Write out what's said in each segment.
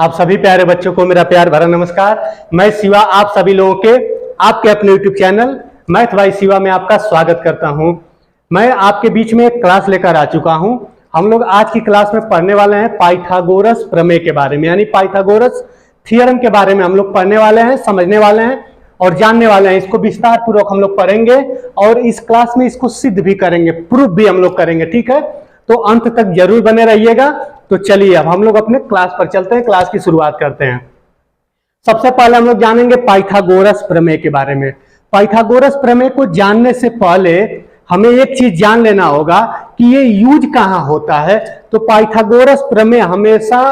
आप सभी प्यारे बच्चों को मेरा प्यार भरा नमस्कार। मैं शिवा आप सभी लोगों के आपके अपने YouTube channel math bye Shiva में आपका स्वागत करता हूं। मैं आपके बीच में एक क्लास लेकर आ चुका हूं। हम लोग आज की क्लास में पढ़ने वाले हैं पाइथागोरस प्रमेय के बारे में, यानी पाइथागोरस थ्योरम के बारे में हम लोग पढ़ने वाले हैं, समझने वाले हैं और जानने वाले हैं। इसको विस्तार पूर्वक हम लोग पढ़ेंगे और इस क्लास में इसको सिद्ध भी करेंगे, प्रूफ भी हम लोग करेंगे। ठीक है, तो अंत तक जरूर बने रहिएगा। तो चलिए अब हम लोग अपने क्लास पर चलते हैं, क्लास की शुरुआत करते हैं। सबसे पहले हम लोग जानेंगे पाइथागोरस प्रमेय के बारे में। पाइथागोरस प्रमेय को जानने से पहले हमें एक चीज जान लेना होगा कि ये यूज कहां होता है। तो पाइथागोरस प्रमेय हमेशा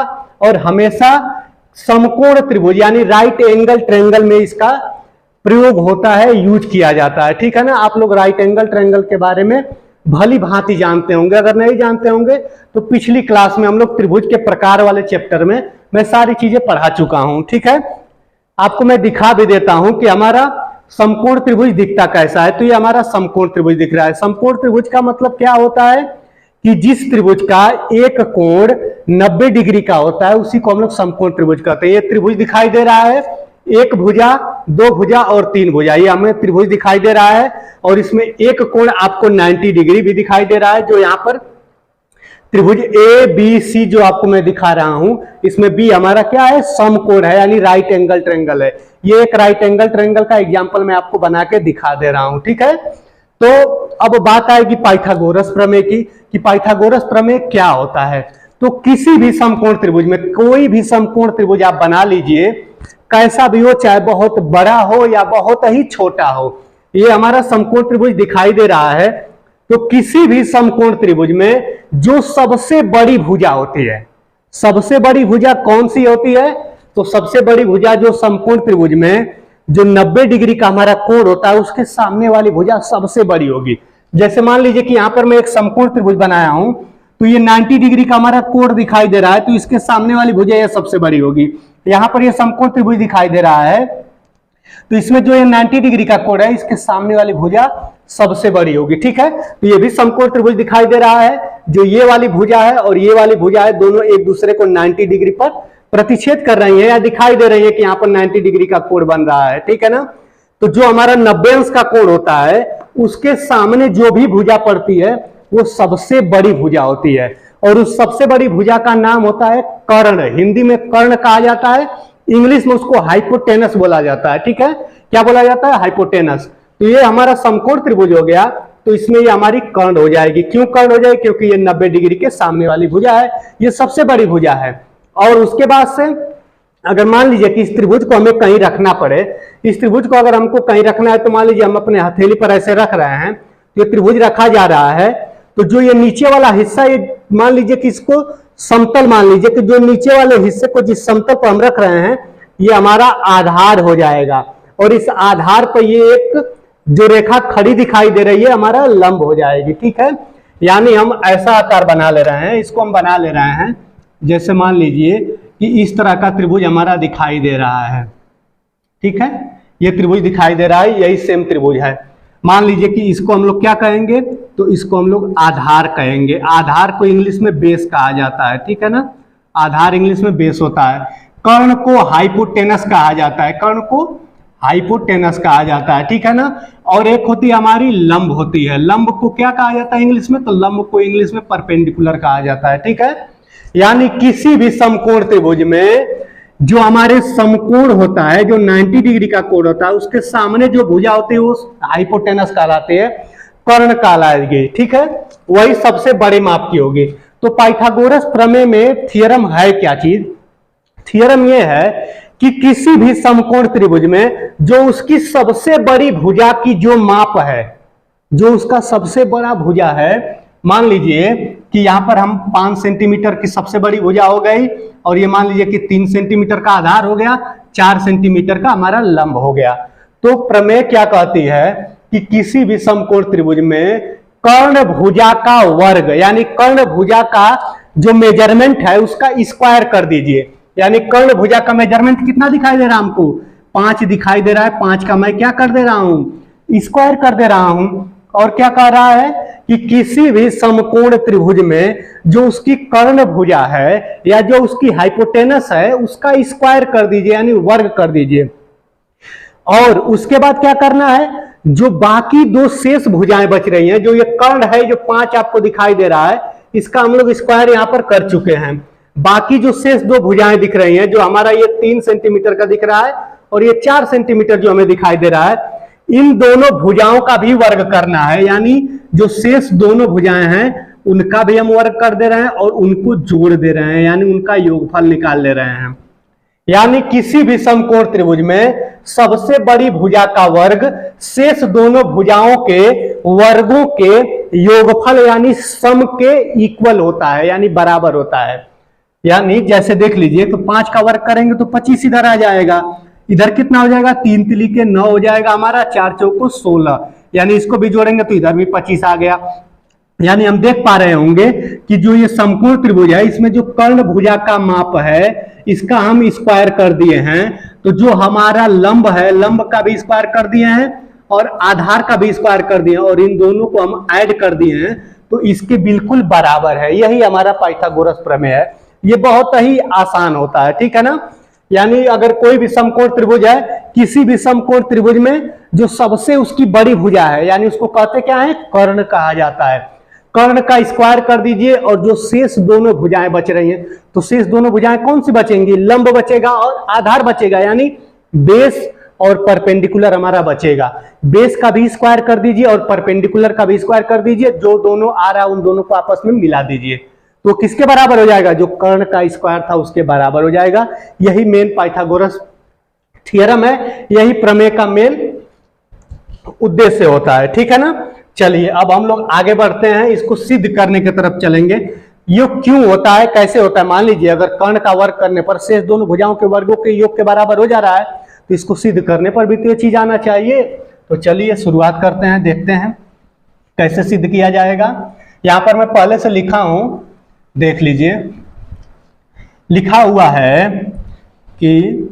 और हमेशा समकोण त्रिभुज यानी राइट एंगल ट्रायंगल में इसका प्रयोग होता है, यूज किया जाता है। ठीक है ना, आप लोग राइट एंगल ट्रायंगल के बारे में भली भांति जानते होंगे। अगर नहीं जानते होंगे तो पिछली क्लास में हम लोग त्रिभुज के प्रकार वाले चैप्टर में मैं सारी चीजें पढ़ा चुका हूं। ठीक है, आपको मैं दिखा भी देता हूं कि हमारा समकोण त्रिभुज दिखता कैसा है। तो ये हमारा समकोण त्रिभुज दिख रहा है। समकोण त्रिभुज का मतलब क्या होता है कि जिस त्रिभुज का एक कोण 90 डिग्री का होता है उसी को हम लोग समकोण त्रिभुज कहते हैं। ये त्रिभुज दिखाई दे रहा है, एक भुजा, दो भुजा और तीन भुजा, ये हमें त्रिभुज दिखाई दे रहा है। और इसमें एक कोण आपको 90 डिग्री भी दिखाई दे रहा है। जो यहाँ पर त्रिभुज ए बी सी जो आपको मैं दिखा रहा हूं, इसमें बी हमारा क्या है, समकोण है, यानी राइट एंगल ट्रायंगल है। ये एक राइट एंगल ट्रायंगल का एग्जांपल मैं आपको बना के दिखा दे रहा हूं। ठीक है, तो अब बात आएगी पाइथागोरस प्रमेय की कि पाइथागोरस प्रमेय क्या होता है। तो किसी भी समकोण त्रिभुज में, कोई भी समकोण त्रिभुज आप बना लीजिए, कैसा भी हो, चाहे बहुत बड़ा हो या बहुत ही छोटा हो, ये हमारा समकोण त्रिभुज दिखाई दे रहा है। तो किसी भी समकोण त्रिभुज में जो सबसे बड़ी भुजा होती है, सबसे बड़ी भुजा कौन सी होती है, तो सबसे बड़ी भुजा जो समकोण त्रिभुज में जो 90 डिग्री का हमारा कोण होता है उसके सामने वाली भुजा सबसे बड़ी होगी। जैसे मान लीजिए कि यहां पर मैं एक समकोण त्रिभुज बनाया हूं, तो ये 90 डिग्री का हमारा कोण दिखाई दे रहा है, तो इसके सामने वाली भुजा ये सबसे बड़ी होगी। यहां पर ये समकोण त्रिभुज दिखाई दे रहा है, तो इसमें जो ये 90 डिग्री का कोण है इसके सामने वाली भुजा सबसे बड़ी होगी। ठीक है, तो ये भी समकोण त्रिभुज दिखाई दे रहा है। जो ये वाली भुजा है और ये वाली भुजा है, दोनों एक दूसरे को 90 डिग्री पर प्रतिच्छेद कर रही है या दिखाई दे रही है कि यहाँ पर 90 डिग्री का कोण बन रहा है। ठीक है ना, तो जो हमारा 90 अंश का कोण होता है उसके सामने जो भी भुजा पड़ती है वो सबसे बड़ी भुजा होती है। और उस सबसे बड़ी भुजा का नाम होता है कर्ण। हिंदी में कर्ण कहा जाता है, इंग्लिश में उसको हाइपोटेनस बोला जाता है। ठीक है, क्या बोला जाता है, हाइपोटेनस। तो ये हमारा समकोण त्रिभुज हो गया, तो इसमें ये हमारी कर्ण हो जाएगी। क्यों कर्ण हो जाएगी, क्योंकि ये 90 डिग्री के सामने वाली भुजा है, ये सबसे बड़ी भुजा है। और उसके बाद से अगर मान लीजिए कि इस त्रिभुज को हमें कहीं रखना पड़े, इस त्रिभुज को अगर हमको कहीं रखना है, तो मान लीजिए हम अपने हथेली पर ऐसे रख रहे हैं, तो ये त्रिभुज रखा जा रहा है। तो जो ये नीचे वाला हिस्सा, ये मान लीजिए कि इसको समतल मान लीजिए कि जो नीचे वाले हिस्से को जिस समतल पर हम रख रहे हैं ये हमारा आधार हो जाएगा। और इस आधार पर ये एक जो रेखा खड़ी दिखाई दे रही है हमारा लंब हो जाएगी। ठीक है, यानी हम ऐसा आकार बना ले रहे हैं, इसको हम बना ले रहे हैं। जैसे मान लीजिए कि इस तरह का त्रिभुज हमारा दिखाई दे रहा है। ठीक है, ये त्रिभुज दिखाई दे रहा है, यही सेम त्रिभुज है। मान लीजिए कि इसको हम लोग क्या कहेंगे, तो इसको हम लोग आधार कहेंगे। आधार को इंग्लिश में बेस कहा जाता है। ठीक है ना, आधार इंग्लिश में बेस होता है। कर्ण को हाइपोटेनस कहा जाता है, कर्ण को हाइपोटेनस कहा जाता है। ठीक है ना, और एक होती है हमारी लंब होती है। लंब को क्या कहा जाता है इंग्लिश में, तो लंब को इंग्लिश में परपेंडिकुलर कहा जाता है। ठीक है, यानी किसी भी समकोण त्रिभुज में जो हमारे समकोण होता है, जो 90 डिग्री का कोण होता है, उसके सामने जो भुजा होती है वो हाइपोटेनस कहलाती है, कर्ण कहलाएगी। ठीक है, वही सबसे बड़े माप की होगी। तो पाइथागोरस प्रमेय में थ्योरम है क्या चीज, थ्योरम ये है कि किसी भी समकोण त्रिभुज में जो उसकी सबसे बड़ी भुजा की जो माप है, जो उसका सबसे बड़ा भुजा है, मान लीजिए कि यहां पर हम 5 सेंटीमीटर की सबसे बड़ी भुजा हो गई, और ये मान लीजिए कि 3 सेंटीमीटर का आधार हो गया, 4 सेंटीमीटर का हमारा लंब हो गया। तो प्रमेय क्या कहती है कि किसी भी समकोण त्रिभुज में कर्ण भुजा का वर्ग, यानी कर्ण भुजा का जो मेजरमेंट है उसका स्क्वायर कर दीजिए। यानी कर्ण भुजा का मेजरमेंट कितना दिखाई दे रहा है हमको, 5 दिखाई दे रहा है। 5 का मैं क्या कर दे रहा हूं, स्क्वायर कर दे रहा हूं। और क्या कह रहा है कि किसी भी समकोण त्रिभुज में जो उसकी कर्ण भुजा है या जो उसकी हाइपोटेनस है उसका स्क्वायर कर दीजिए, यानी वर्ग कर दीजिए। और उसके बाद क्या करना है, जो बाकी दो शेष भुजाएं बच रही हैं, जो ये कर्ण है जो 5 आपको दिखाई दे रहा है, इसका हम लोग स्क्वायर यहां पर कर चुके हैं। बाकी जो शेष दो भुजाएं दिख रही हैं, जो हमारा ये 3 सेंटीमीटर का दिख रहा है और ये 4 सेंटीमीटर जो हमें दिखाई दे रहा है, इन दोनों भुजाओं का भी वर्ग करना है। यानी जो शेष दोनों भुजाएं हैं उनका भी हम वर्ग कर दे रहे हैं और उनको जोड़ दे रहे हैं, यानी उनका योगफल निकाल ले रहे हैं। यानी किसी भी समकोण त्रिभुज में सबसे बड़ी भुजा का वर्ग शेष दोनों भुजाओं के वर्गों के योगफल यानी सम के इक्वल होता है, यानी बराबर होता है। यानी जैसे देख लीजिए, तो 5 का वर्ग करेंगे तो 25 इधर आ जाएगा, इधर कितना हो जाएगा, 3 तिली के 9 हो जाएगा हमारा, 4 चौको 16, यानी इसको भी जोड़ेंगे तो इधर भी 25 आ गया। यानी हम देख पा रहे होंगे कि जो ये समकोण त्रिभुज है इसमें जो कर्ण भुजा का माप है इसका हम स्क्वायर कर दिए हैं। तो जो हमारा लंब है, लंब का भी स्क्वायर कर दिए हैं और आधार का भी स्क्वायर कर दिए हैं, और इन दोनों को हम ऐड कर दिए हैं तो इसके बिल्कुल बराबर है। यही हमारा पाइथागोरस प्रमेय है। ये बहुत ही आसान होता है, ठीक है ना। यानी अगर कोई भी समकोण त्रिभुज है, किसी भी समकोण त्रिभुज में जो सबसे उसकी बड़ी भुजा है, यानी उसको कहते क्या है, कर्ण कहा जाता है। कर्ण का स्क्वायर कर दीजिए और जो शेष दोनों भुजाएं बच रही हैं, तो शेष दोनों भुजाएं कौन सी बचेंगी, लंब बचेगा और आधार बचेगा, यानी बेस और परपेंडिकुलर हमारा बचेगा। बेस का भी स्क्वायर कर दीजिए और परपेंडिकुलर का भी स्क्वायर कर दीजिए, जो दोनों आ रहा है उन दोनों को आपस में मिला दीजिए, तो किसके बराबर हो जाएगा, जो कर्ण का स्क्वायर था उसके बराबर हो जाएगा। यही मेन पाइथागोरस थ्योरम है, यही प्रमेय का मेन उद्देश्य होता है, ठीक है ना। चलिए अब हम लोग आगे बढ़ते हैं, इसको सिद्ध करने की तरफ चलेंगे। ये क्यों होता है, कैसे होता है। मान लीजिए अगर कर्ण का वर्ग करने पर शेष दोनों भुजाओं के वर्गों के योग के बराबर हो जा रहा है, तो इसको सिद्ध करने पर भी तो ये चीज आना चाहिए। तो चलिए शुरुआत करते हैं, देखते हैं कैसे सिद्ध किया जाएगा। यहां पर मैं पहले से लिखा हूं, देख लीजिए, लिखा हुआ है कि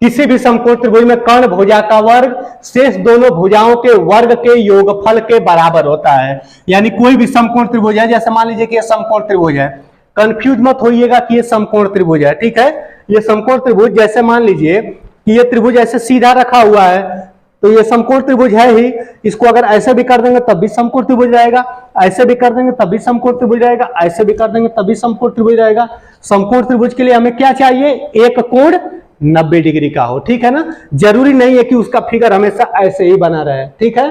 किसी भी समकोण त्रिभुज में कर्ण भुजा का वर्ग शेष दोनों भुजाओं के वर्ग के योगफल के बराबर होता है। यानी कोई भी समकोण त्रिभुज है, जैसे मान लीजिए कि ये समकोण त्रिभुज है, कंफ्यूज मत होइएगा कि ये समकोण त्रिभुज है, ठीक है। ये समकोण त्रिभुज, जैसे मान लीजिए कि ये त्रिभुज ऐसे सीधा रखा हुआ है, तो ये समकोण त्रिभुज है ही। इसको अगर ऐसे भी कर देंगे तब भी समकोण त्रिभुज रहेगा, ऐसे भी कर देंगे तब भी समकोण त्रिभुज रहेगा, ऐसे भी कर देंगे तब भी समकोण त्रिभुज रहेगा। समकोण त्रिभुज के लिए हमें क्या चाहिए, एक कोण 90 डिग्री का हो, ठीक है ना। जरूरी नहीं है कि उसका फिगर हमेशा ऐसे ही बना रहे, ठीक है।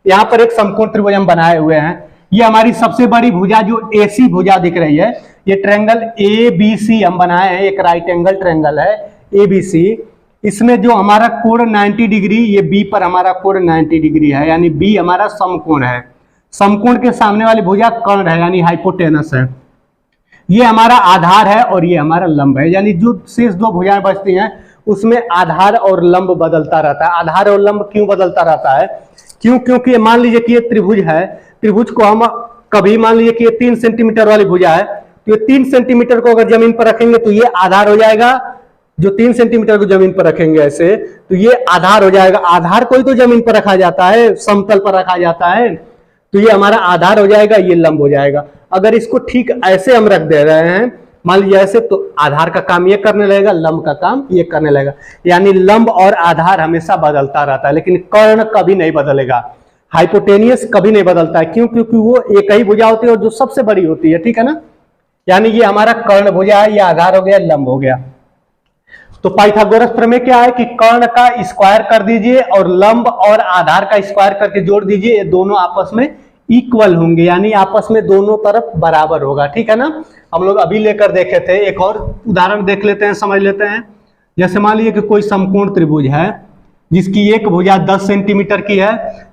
यहां पर एक समकोण त्रिभुज हम बनाए हुए हैं। ये हमारी सबसे बड़ी भुजा जो AC भुजा दिख रही है, ये ट्रायंगल ABC हम बनाए हैं, एक राइट एंगल ट्रायंगल है ABC। इसमें जो हमारा कोण 90 डिग्री, ये B पर हमारा कोण 90 डिग्री है, यानी B हमारा समकोण है। समकोण के सामने वाली भुजा कर्ण है, यानी हाइपोटेनस है। ये हमारा आधार है और ये हमारा लंब है। यानी जो शेष दो भुजाएं बचती हैं उसमें आधार और लंब बदलता रहता है। आधार और लंब क्यों बदलता रहता है, क्योंकि मान लीजिए कि ये त्रिभुज है, त्रिभुज को हम कभी मान लीजिए कि ये 3 सेंटीमीटर वाली भुजा है, तो ये 3 सेंटीमीटर को अगर जमीन पर रखेंगे तो ये आधार हो जाएगा। जो 3 सेंटीमीटर को जमीन पर रखेंगे ऐसे, तो ये आधार हो जाएगा। आधार को ही तो जमीन पर रखा जाता है, समतल पर रखा जाता है, तो ये हमारा आधार हो जाएगा, ये लंब हो जाएगा। अगर इसको ठीक ऐसे हम रख दे रहे हैं, मान लीजिए ऐसे, तो आधार का काम ये करने लगेगा, लंब का काम ये करने लगेगा। यानी लंब और आधार हमेशा बदलता रहता है, लेकिन कर्ण कभी नहीं बदलेगा। हाइपोटेनियस कभी नहीं बदलता है, क्यों, क्योंकि वो एक ही भुजा होती है और जो सबसे बड़ी होती है, ठीक है ना। यानी ये हमारा कर्ण भुजा है, ये आधार हो गया, लंब हो गया। तो पाइथागोरस प्रमेय क्या है कि कर्ण का स्क्वायर कर दीजिए और लंब और आधार का स्क्वायर करके जोड़ दीजिए, ये दोनों आपस में इक्वल होंगे, यानी आपस में दोनों तरफ बराबर होगा, ठीक है ना। हम लोग अभी लेकर देखे थे, एक और उदाहरण देख लेते हैं, समझ लेते हैं। जैसे मान लीजिए कि कोई समकोण त्रिभुज है जिसकी एक भुजा 10 सेंटीमीटर की है,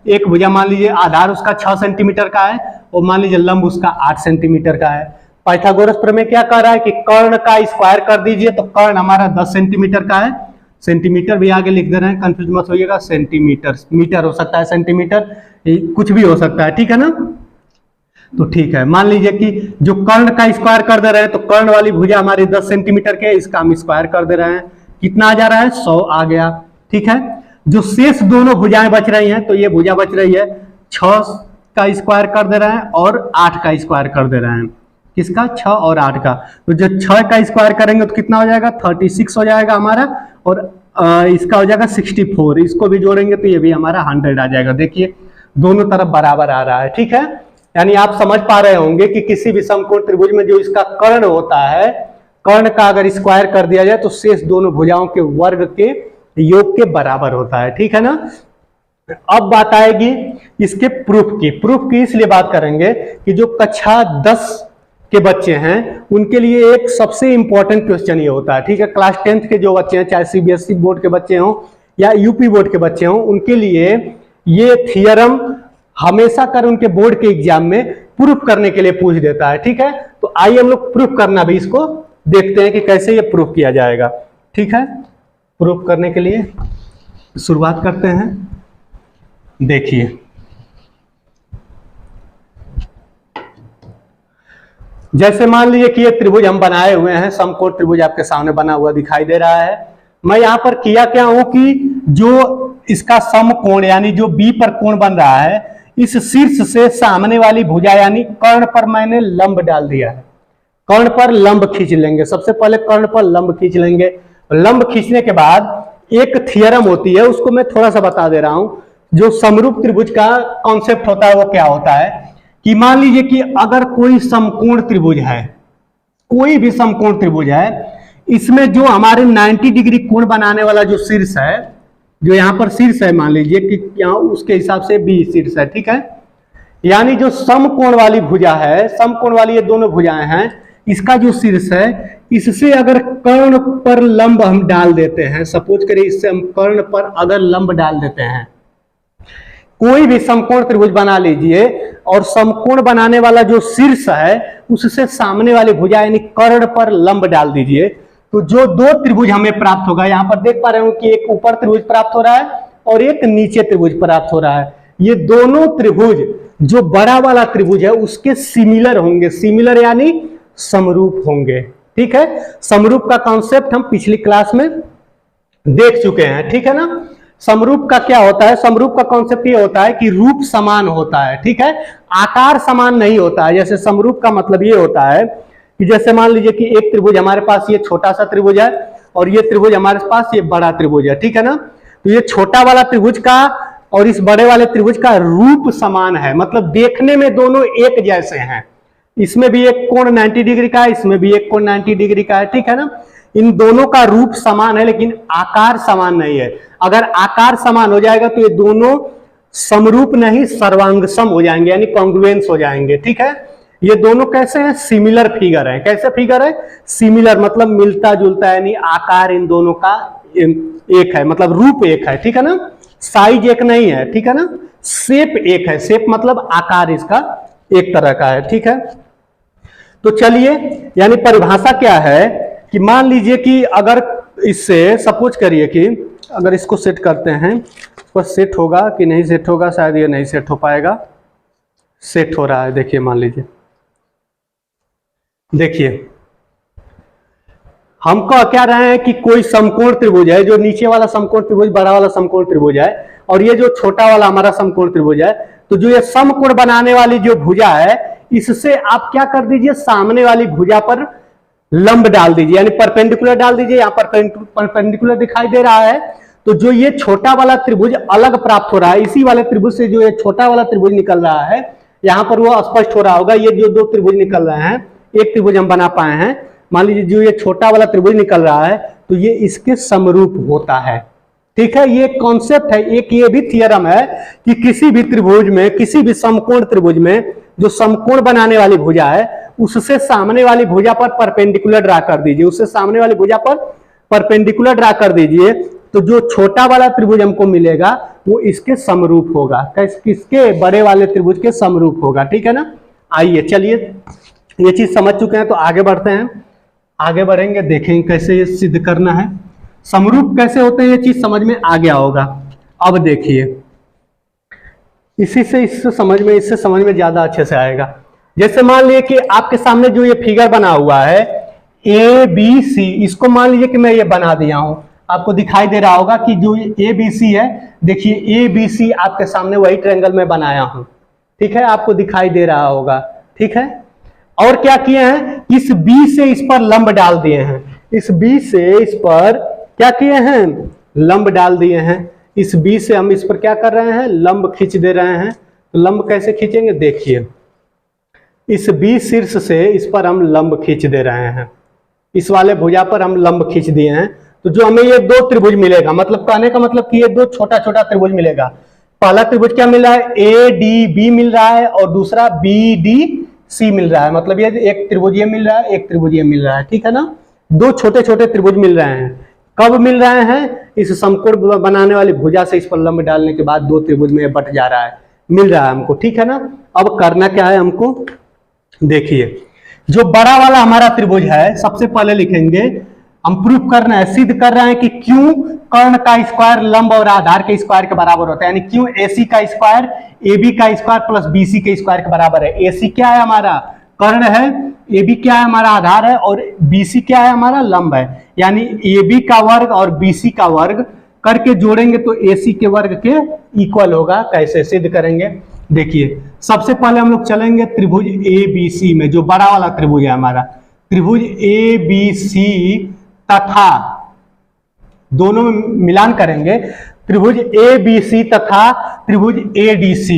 एक भुजा मान लीजिए आधार उसका 6 सेंटीमीटर का है और मान लीजिए लंब उसका 8 सेंटीमीटर का है। पाइथागोरस प्रमेय क्या कह रहा है कि कर्ण का स्क्वायर कर दीजिए, तो कर्ण हमारा 10 सेंटीमीटर का है, सेंटीमीटर भी आगे लिख दे रहे हैं, कंफ्यूज मत होइएगा, सेंटीमीटर, मीटर हो सकता है, सेंटीमीटर कुछ भी हो सकता है, ठीक है ना। तो ठीक है, मान लीजिए कि जो कर्ण का स्क्वायर कर दे रहे हैं, तो कर्ण वाली भुजा हमारी 10 सेंटीमीटर के, इसका हम स्क्वायर कर दे रहे हैं, कितना आ जा रहा है, 100 आ गया, ठीक है। जो शेष दोनों भुजाएं बच रही हैं, तो ये भुजा बच रही है 6 का स्क्वायर कर दे रहे हैं और 8 का स्क्वायर कर दे रहे हैं। किसका? 6 और 8 का। तो जो 6 का स्क्वायर करेंगे तो कितना हो जाएगा? 36 हो जाएगा हमारा, और इसका हो जाएगा 64। इसको भी जोड़ेंगे तो ये भी हमारा 100 आ जाएगा। देखिए दोनों तरफ बराबर आ रहा है, ठीक है। यानी आप समझ पा रहे होंगे कि किसी भी समकोण त्रिभुज में जो इसका कर्ण होता है, कर्ण का अगर स्क्वायर कर दिया जाए तो शेष दोनों भुजाओं के वर्ग के योग के बराबर होता है, ठीक है ना। अब बात आएगी इसके प्रूफ की। प्रूफ की इसलिए बात करेंगे कि जो कक्षा 10 के बच्चे हैं उनके लिए एक सबसे इंपॉर्टेंट क्वेश्चन ये होता है, ठीक है। क्लास 10th के जो बच्चे हैं, चाहे सीबीएसई बोर्ड के बच्चे हों या यूपी बोर्ड के बच्चे हों, उनके लिए ये थियरम हमेशा कर उनके बोर्ड के एग्जाम में प्रूफ करने के लिए पूछ देता है, ठीक है। तो आइए हम लोग प्रूफ करना भी इसको देखते हैं कि कैसे ये प्रूफ किया जाएगा, ठीक है। प्रूफ करने के लिए शुरुआत करते हैं। देखिए जैसे मान लीजिए कि ये त्रिभुज हम बनाए हुए हैं, समकोण त्रिभुज आपके सामने बना हुआ दिखाई दे रहा है। मैं यहां पर किया क्या हूं कि जो इसका समकोण यानी जो बी पर कोण बन रहा है, इस शीर्ष से सामने वाली भुजा यानी कर्ण पर मैंने लंब डाल दिया है। कर्ण पर लंब खींच लेंगे, सबसे पहले कर्ण पर लंब खींच लेंगे। लंब खींचने के बाद एक थियरम होती है, उसको मैं थोड़ा सा बता दे रहा हूं। जो समरूप त्रिभुज का कॉन्सेप्ट होता है वो क्या होता है कि मान लीजिए कि अगर कोई समकोण त्रिभुज है, कोई भी समकोण त्रिभुज है, इसमें जो हमारे 90 डिग्री कोण बनाने वाला जो शीर्ष है, जो यहां पर शीर्ष है, मान लीजिए कि यहाँ उसके हिसाब से बी शीर्ष है, ठीक है। यानी जो समकोण वाली भुजा है, समकोण वाली ये दोनों भुजाएं हैं, इसका जो शीर्ष है, इससे अगर कर्ण पर लंब हम डाल देते हैं, सपोज करिए इससे हम कर्ण पर अगर लंब डाल देते हैं, कोई भी समकोण त्रिभुज बना लीजिए और समकोण बनाने वाला जो शीर्ष है उससे सामने वाली भुजा यानी कर्ण पर लंब डाल दीजिए, तो जो दो त्रिभुज हमें प्राप्त होगा, यहां पर देख पा रहे हो कि एक ऊपर त्रिभुज प्राप्त हो रहा है और एक नीचे त्रिभुज प्राप्त हो रहा है। ये दोनों त्रिभुज जो बड़ा वाला त्रिभुज है उसके सिमिलर होंगे, सिमिलर यानी समरूप होंगे, ठीक है। समरूप का कॉन्सेप्ट हम पिछली क्लास में देख चुके हैं, ठीक है ना। समरूप का क्या होता है? समरूप का कॉन्सेप्ट ये होता है कि रूप समान होता है, ठीक है, आकार समान नहीं होता है। जैसे समरूप का मतलब ये होता है कि जैसे मान लीजिए कि एक त्रिभुज हमारे पास ये छोटा सा त्रिभुज है और ये त्रिभुज हमारे पास ये बड़ा त्रिभुज है, ठीक है ना। तो ये छोटा वाला त्रिभुज का और इस बड़े वाले त्रिभुज का रूप समान है, मतलब देखने में दोनों एक जैसे हैं। इसमें भी एक कोण 90 डिग्री का है, इसमें भी एक कोण 90 डिग्री का है, ठीक है ना। इन दोनों का रूप समान है लेकिन आकार समान नहीं है। अगर आकार समान हो जाएगा तो ये दोनों समरूप नहीं सर्वांगसम हो जाएंगे, यानी कॉन्ग्रुएंस हो जाएंगे, ठीक है। ये दोनों कैसे हैं? सिमिलर फिगर है। कैसे फिगर है? सिमिलर मतलब मिलता जुलता है, यानी आकार इन दोनों का एक है, मतलब रूप एक है, ठीक है ना। साइज एक नहीं है, ठीक है ना। शेप एक है, शेप मतलब आकार इसका एक तरह का है, ठीक है। तो चलिए, यानी परिभाषा क्या है कि मान लीजिए कि अगर इससे सपोज करिए कि अगर इसको सेट करते हैं तो सेट होगा कि नहीं सेट होगा, शायद ये नहीं सेट हो पाएगा। सेट हो रहा है, देखिए मान लीजिए, देखिए हम कह क्या रहे हैं कि कोई समकोण त्रिभुज है, जो नीचे वाला समकोण त्रिभुज बड़ा वाला समकोण त्रिभुज है और ये जो छोटा वाला हमारा समकोण त्रिभुज है, तो जो ये समकोण बनाने वाली जो भुजा है इससे आप क्या कर दीजिए, सामने वाली भुजा पर लंब डाल दीजिए, यानी परपेंडिकुलर डाल दीजिए। यहाँ पर परपेंडिकुलर दिखाई दे रहा है, तो जो ये छोटा वाला त्रिभुज अलग प्राप्त हो रहा है, इसी वाले त्रिभुज से जो ये छोटा वाला त्रिभुज निकल रहा है, यहाँ पर वो स्पष्ट हो रहा होगा। ये जो दो त्रिभुज निकल रहे हैं, एक त्रिभुज हम बना पाए हैं, मान लीजिए जो ये छोटा वाला त्रिभुज निकल रहा है तो ये इसके समरूप होता है, ठीक है। ये कॉन्सेप्ट है, एक ये भी थियरम है कि किसी भी त्रिभुज में, किसी भी समकोण त्रिभुज में जो समकोण बनाने वाली भुजा है उससे सामने वाली भुजा पर परपेंडिकुलर ड्रा कर दीजिए, उससे सामने वाली भुजा पर परपेंडिकुलर ड्रा कर दीजिए, तो जो छोटा वाला त्रिभुज हमको मिलेगा वो इसके समरूप होगा, किसके? बड़े वाले त्रिभुज के समरूप होगा, ठीक है ना। आइए चलिए, ये चीज समझ चुके हैं तो आगे बढ़ते हैं। आगे बढ़ेंगे, देखेंगे कैसे ये सिद्ध करना है, समरूप कैसे होते हैं, ये चीज समझ में आ गया होगा। अब देखिए, इससे समझ में ज्यादा अच्छे से आएगा। जैसे मान लीजिए कि आपके सामने जो ये फिगर बना हुआ है ए बी सी, इसको मान लीजिए कि मैं ये बना दिया हूं, आपको दिखाई दे रहा होगा कि जो ए बी सी है, देखिए ए बी सी आपके सामने वही ट्रायंगल में बनाया हूं, ठीक है, आपको दिखाई दे रहा होगा। ठीक है, और क्या किए हैं, इस बी से इस पर लंब डाल दिए हैं, इस बी से इस पर क्या किए हैं, लंब डाल दिए हैं। इस बी से हम इस पर क्या कर रहे हैं, लंब खींच दे रहे हैं। तो लंब कैसे खींचेंगे, देखिए इस बी शीर्ष से इस पर हम लंब खींच दे रहे हैं, इस वाले भुजा पर हम लंब खींच दिए हैं। तो जो हमें ये दो त्रिभुज मिलेगा, मतलब कहने का मतलब कि ये दो छोटा छोटा त्रिभुज मिलेगा। पहला त्रिभुज क्या मिल रहा है, ए डी बी मिल रहा है, और दूसरा बी डी सी मिल रहा है। मतलब ये एक त्रिभुज ये मिल रहा है, एक त्रिभुज ये मिल रहा है। ठीक है ना, दो छोटे छोटे त्रिभुज मिल रहे हैं। कब मिल रहे हैं, इस समकोण बनाने वाली भुजा से इस पर लंब डालने के बाद दो त्रिभुज में बट जा रहा है, मिल रहा है हमको। ठीक है ना, अब करना क्या है हमको, देखिए जो बड़ा वाला हमारा त्रिभुज है, सबसे पहले लिखेंगे हम प्रूफ करना है, सिद्ध कर रहे हैं कि क्यों कर्ण का स्क्वायर लंब और आधार के स्क्वायर के बराबर होता है, यानी क्यों AC का स्क्वायर AB का स्क्वायर प्लस BC के स्क्वायर के बराबर है। AC क्या है हमारा, कर्ण है, AB क्या है हमारा, आधार है, और BC क्या है हमारा, लंब है। यानी AB का वर्ग और BC का वर्ग करके जोड़ेंगे तो AC के वर्ग के इक्वल होगा। कैसे सिद्ध करेंगे, देखिए सबसे पहले हम लोग चलेंगे त्रिभुज ABC में, जो बड़ा वाला त्रिभुज है हमारा, त्रिभुज ABC तथा दोनों में मिलान करेंगे, त्रिभुज ABC तथा त्रिभुज ADC।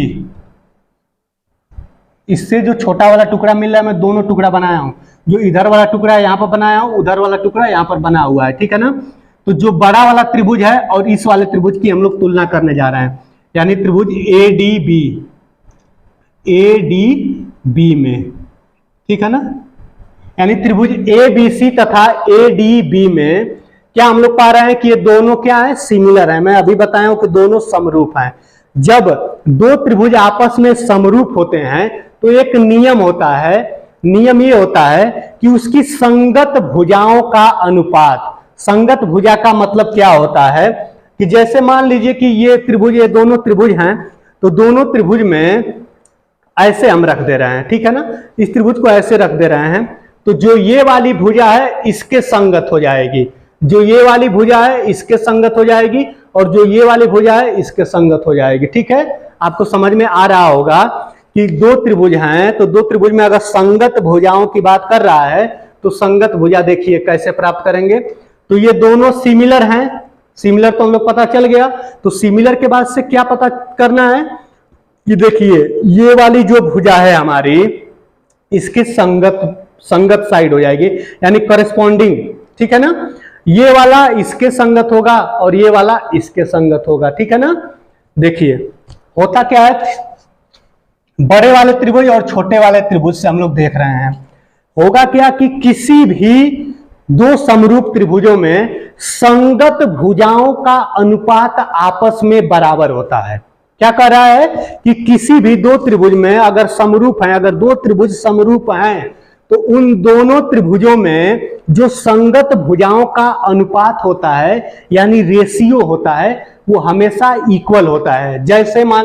इससे जो छोटा वाला टुकड़ा मिल रहा है, मैं दोनों टुकड़ा बनाया हूं, जो इधर वाला टुकड़ा यहां पर बनाया हूं, उधर वाला टुकड़ा यहां पर बना हुआ है। ठीक है ना, तो जो बड़ा वाला त्रिभुज है और इस वाले त्रिभुज की हम लोग तुलना करने जा रहे हैं, यानी त्रिभुज ADB में। ठीक है ना, यानी त्रिभुज ABC तथा ADB में क्या हम लोग पा रहे हैं कि ये दोनों क्या है, सिमिलर है। मैं अभी बताया हूं कि दोनों समरूप हैं। जब दो त्रिभुज आपस में समरूप होते हैं तो एक नियम होता है, नियम ये होता है कि उसकी संगत भुजाओं का अनुपात। संगत भुजा का मतलब क्या होता है कि जैसे मान लीजिए कि ये त्रिभुज, ये दोनों त्रिभुज हैं, तो दोनों त्रिभुज में ऐसे हम रख दे रहे हैं। ठीक है ना, इस त्रिभुज को ऐसे रख दे रहे हैं, तो जो ये वाली भुजा है इसके संगत हो जाएगी, जो ये वाली भुजा है इसके संगत हो जाएगी, और जो ये वाली भुजा है इसके संगत हो जाएगी। ठीक है, आपको समझ में आ रहा होगा कि दो त्रिभुज हैं, तो दो त्रिभुज में अगर संगत भुजाओं की बात कर रहा है तो संगत भुजा देखिए कैसे प्राप्त करेंगे। तो ये दोनों सिमिलर हैं, सिमिलर तो हम लोग पता चल गया। तो सिमिलर के बाद से क्या पता करना है कि देखिए ये वाली जो भुजा है हमारी, इसके संगत साइड हो जाएगी, यानी कॉरेस्पॉन्डिंग। ठीक है ना, ये वाला इसके संगत होगा और ये वाला इसके संगत होगा। ठीक है ना, देखिए होता क्या है, बड़े वाले त्रिभुज और छोटे वाले त्रिभुज से हम लोग देख रहे हैं, होगा क्या कि किसी भी दो समरूप त्रिभुजों में संगत भुजाओं का अनुपात आपस में बराबर होता है। क्या कह रहा है कि किसी भी दो त्रिभुज में अगर समरूप हैं, अगर दो त्रिभुज समरूप हैं, तो उन दोनों त्रिभुजों में जो संगत भुजाओं का अनुपात होता है, यानी रेशियो होता है, वो हमेशा इक्वल होता है। जैसे मान